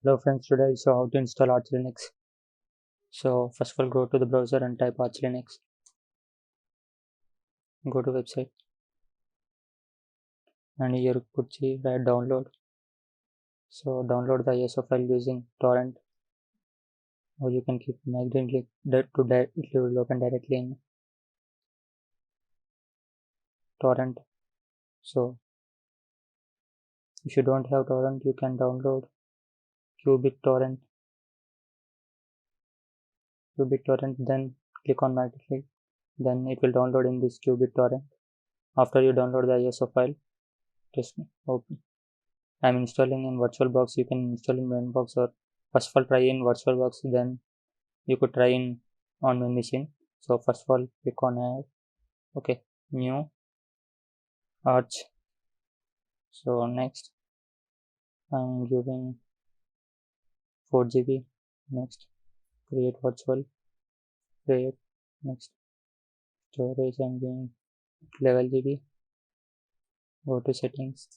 Hello friends, today I show how to install Arch Linux. So first of all, go to the browser and type Arch Linux. Go to website and here you could see write download. So download the ISO file using torrent, or you can keep migrating it will open directly in torrent. So if you don't have torrent, you can download Qubit torrent. Then click on magnetic. Then it will download in this Qubit torrent. After you download the ISO file, just open. I'm installing in VirtualBox. You can install in Mainbox, or first of all try in VirtualBox, then you could try in on my machine. So first of all click on add, okay, new Arch. So next I'm giving 4 GB. Next create virtual, create. Next storage I'm giving 11 GB. Go to settings,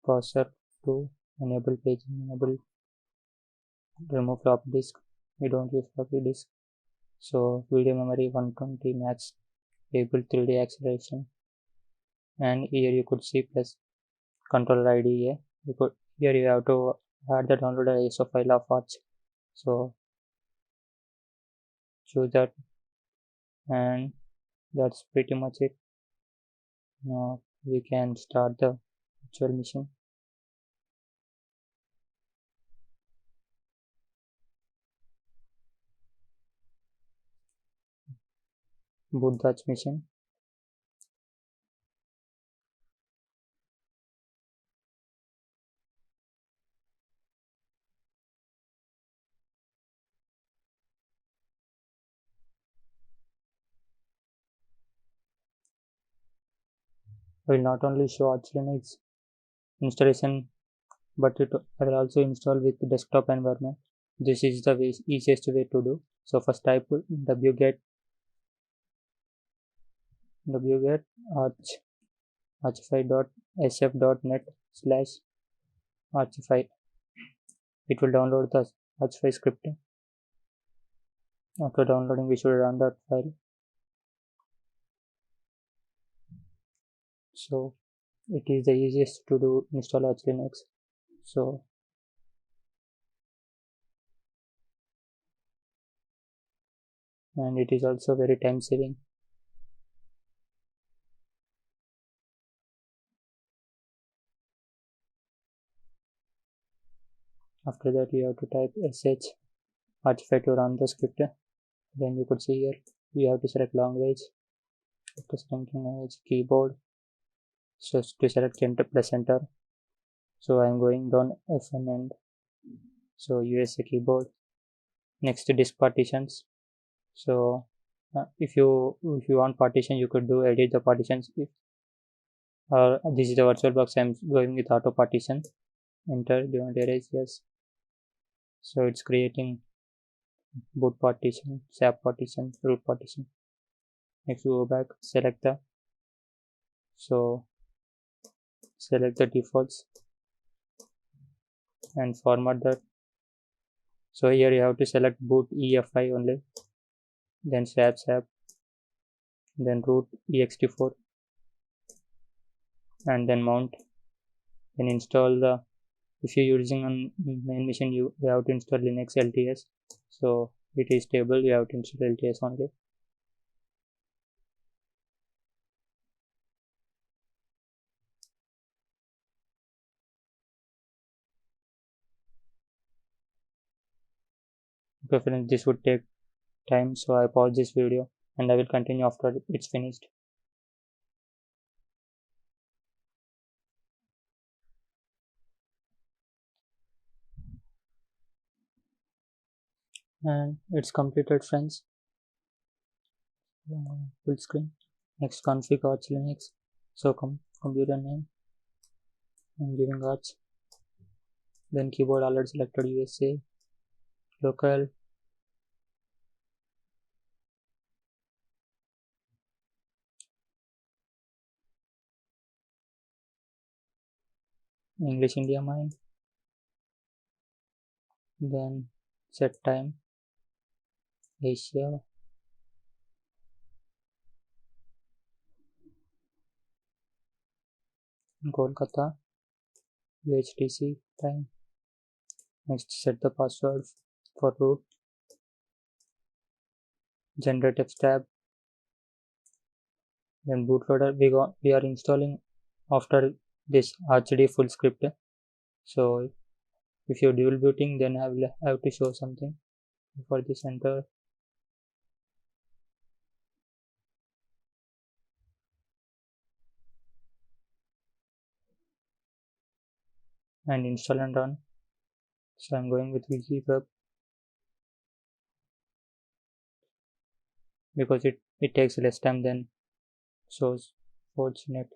processor to enable paging, enable, remove floppy disk. We don't use floppy disk. So video memory 120 max, able 3D acceleration, and here you could see plus controller IDE. You could, here you have to add the downloaded ISO file of Arch. So choose that, and that's pretty much it. Now we can start the virtual machine. Boot the Arch machine. I will not only show Arch Linux installation, but I will also install with the desktop environment. This is the easiest way to do. So first type wget arch archify.sf.net/archify. It will download the archify script. After downloading, we should run that file. So it is the easiest to do install Arch Linux. So and it is also very time saving. After that, you have to type sh archify to run the script. Then you could see here you have to select language. After selecting language, keyboard. So to select enter, press enter. So I am going down F1 and so USA keyboard. Next disk partitions. So if you want partition, you could do edit the partitions. If this is the VirtualBox, I'm going with auto partition. Enter. Do you want to erase? Yes. So it's creating boot partition, SAP partition, root partition. Next go back, select the defaults and format that. So here you have to select boot EFI only, then SAP, then root ext4, and then mount. Then install the, if you're using on main machine, you have to install Linux LTS. So it is stable, you have to install LTS only. Okay friends, this would take time, so I pause this video and I will continue after it's finished. And it's completed friends. Full screen. Next config Arch Linux. So computer name, I'm giving Arch. Then keyboard already selected USA, local, English India mine. then set time Asia, Kolkata, UHTC time. Next, set the password for root, generate text tab, then bootloader. We are installing after this RCD full script. So if you're dual booting, then I will have to show something for this. Enter and install and run. So I'm going with VGWeb because it takes less time than shows Fortinet.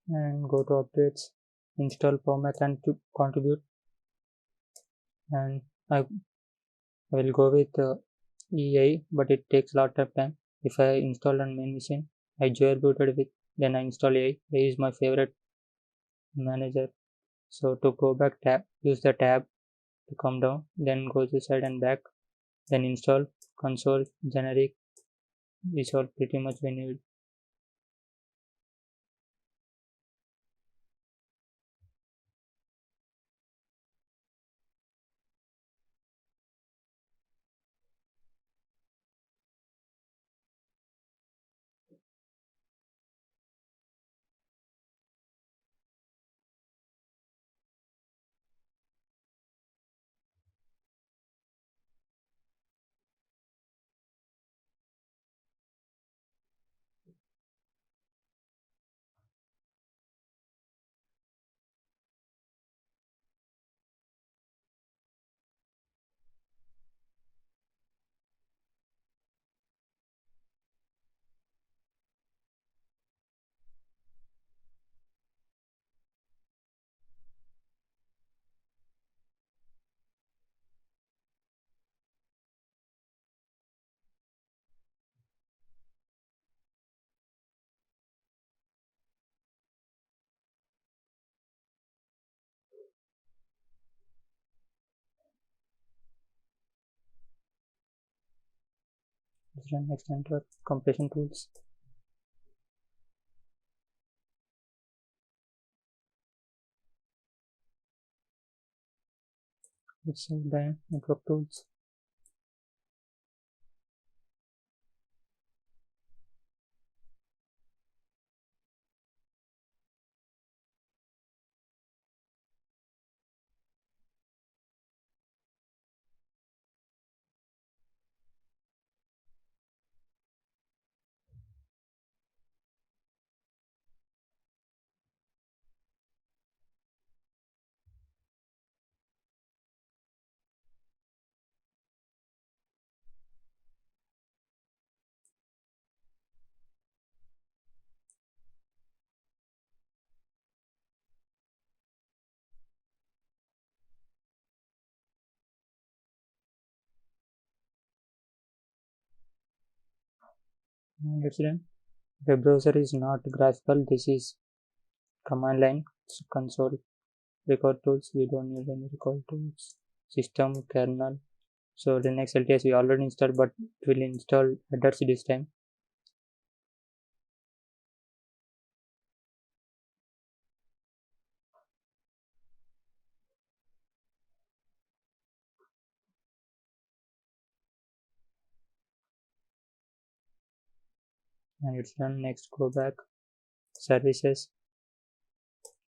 And go to updates, install format and to contribute, and I will go with EA, but it takes a lot of time. If I install on main machine, I jailbooted with, then I install EA. EA is my favorite manager. So to go back, use the tab to come down, then go to side and back, then install console generic. Is all pretty much we need. Let's run next enter compression tools. Let's save the network tools. And it's done. Web browser is not graphical. This is command line console. Record tools. We don't need any record tools. System kernel. So Linux LTS we already installed, but it will install headers this time. And it's done. Next, go back, services,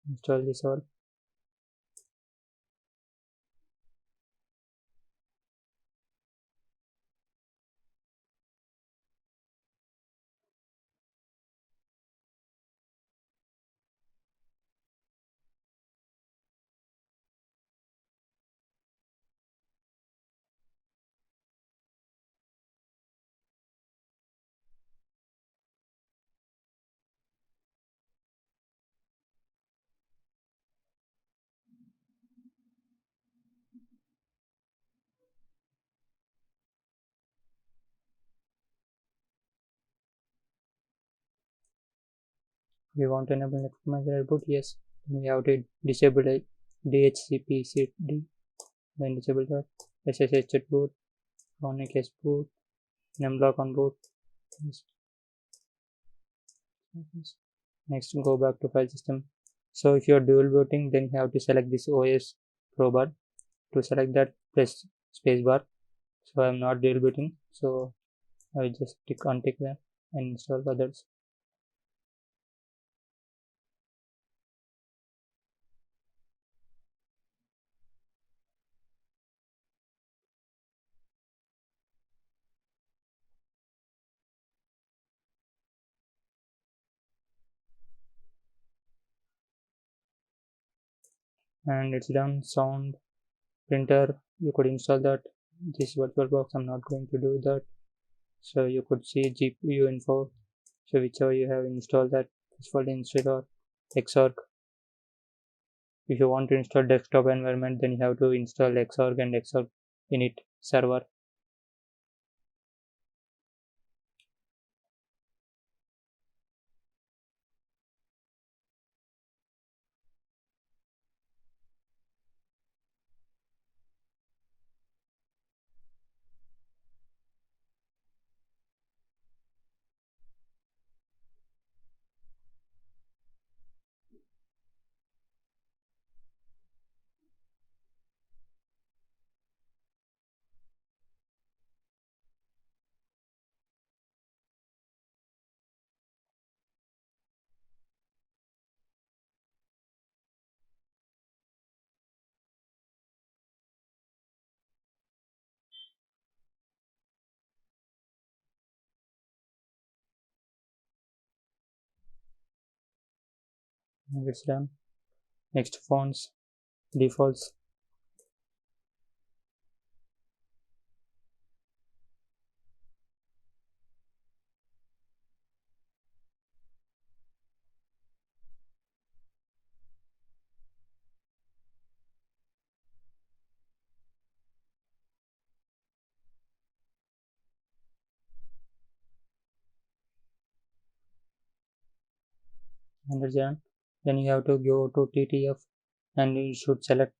install this all. We want to enable network manager boot, yes. Then we have to disable DHCP then disable that SSH boot, chronic S boot, nemblock on boot. Yes. Next, go back to file system. So if you're dual booting, then you have to select this OS probar. To select that, press spacebar. So I'm not dual booting, so I will just untick that and install others. And it's done. Sound printer, you could install that. This VirtualBox, I'm not going to do that. So you could see GPU info. So whichever you have installed that, default instead or Xorg. If you want to install desktop environment, then you have to install Xorg and Xorg init server. And it's done. Next, fonts, defaults. And it's done. Then you have to go to TTF and you should select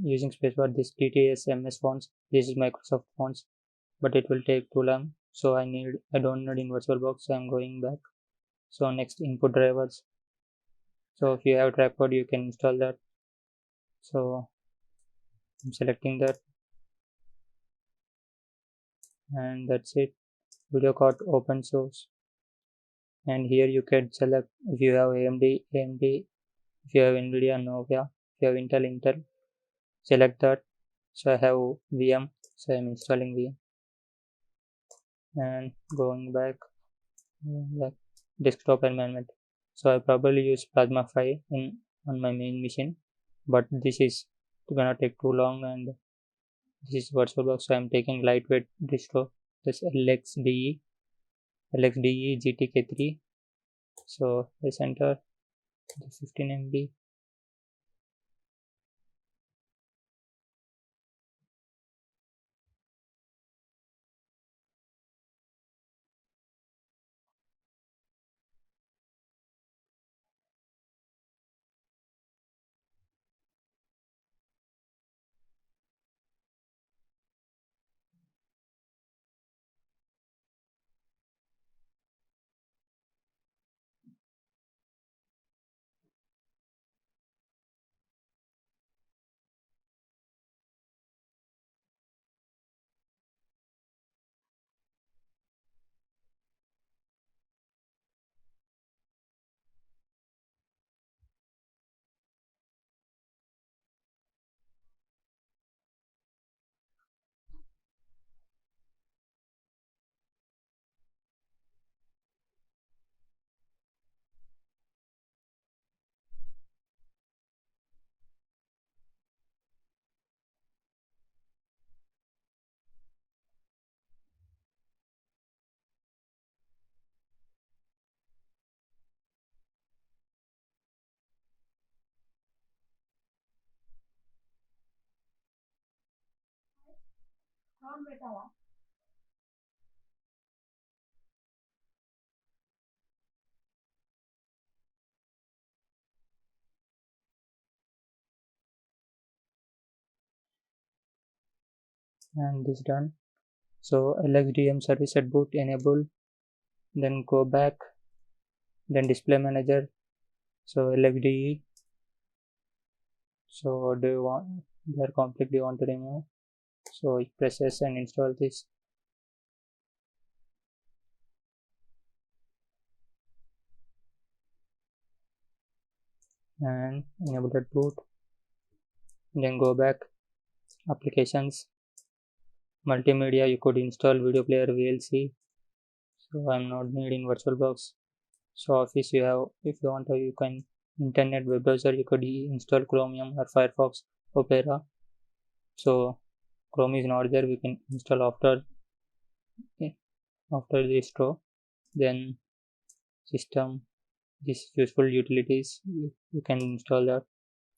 using spacebar this TTS MS fonts. This is Microsoft fonts, but it will take too long. So I don't need in VirtualBox. So I'm going back. So next, input drivers. So if you have trackpad, you can install that. So I'm selecting that, and that's it. Video card open source. And here you can select if you have AMD, if you have NVIDIA, Nvidia, if you have Intel, select that. So I have VM, so I'm installing VM and going back desktop environment. So I probably use Plasma 5 on my main machine, but this is gonna take too long and this is VirtualBox, so I'm taking lightweight distro. This LXDE GTK3. So let's enter the 15 MB. and this done. So LXDM service at boot enable, then go back, then display manager. So LXDE. So do you want their conflict? Do you want to remove? So press S and install this. And enable at boot. Then go back, applications, multimedia. You could install video player VLC. So I'm not needing VirtualBox. So Office you have, if you want to, you can internet web browser. You could install Chromium or Firefox, Opera. So Chrome is not there. We can install after the store. Then system, this useful utilities. You can install that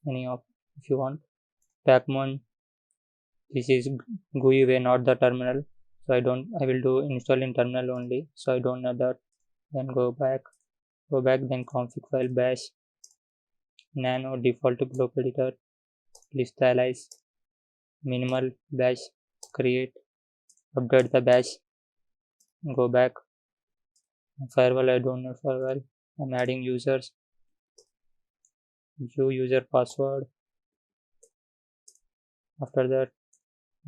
any of if you want. Pacman. This is GUI way, not the terminal. So I will do install in terminal only. So I don't know that. Then go back, then config file bash, nano default block editor, list allies, minimal bash, create, update the bash, go back, firewall. I don't know firewall. I'm adding users, view user password. After that,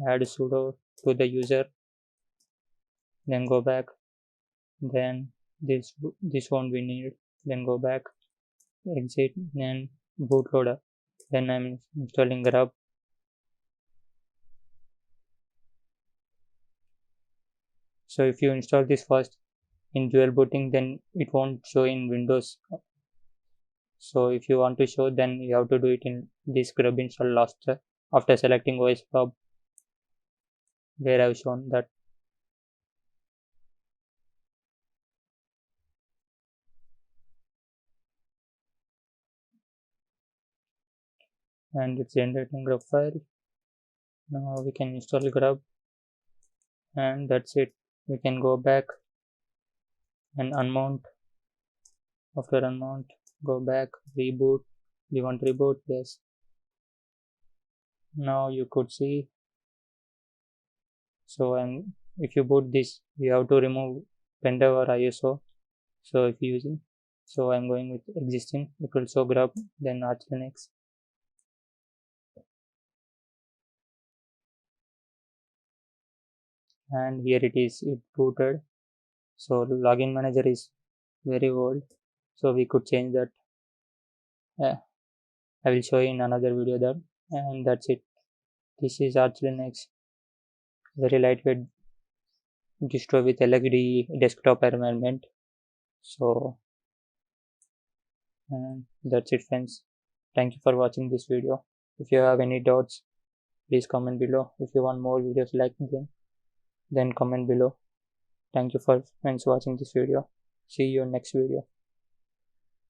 add sudo to the user, then go back, then this won't be needed, then go back, exit, then bootloader. Then I'm installing grub. So if you install this first in dual booting, then it won't show in Windows. So if you want to show, then you have to do it in this grub install last after selecting OS hub, where I've shown that. And it's generating grub file. Now we can install grub, and that's it. We can go back and unmount. After unmount, go back, reboot. We want reboot, yes. Now you could see. So if you boot this, you have to remove pendrive or ISO. So if you using, so I'm going with existing. It will show grub, then Arch Linux. And here it is, it booted. So login manager is very old, so we could change that. I will show you in another video that. And that's it. This is Arch Linux, very lightweight distro with LXD desktop environment. So and that's it, friends. Thank you for watching this video. If you have any doubts, please comment below. If you want more videos like them, then comment below. Thank you for friends watching this video. See you next video.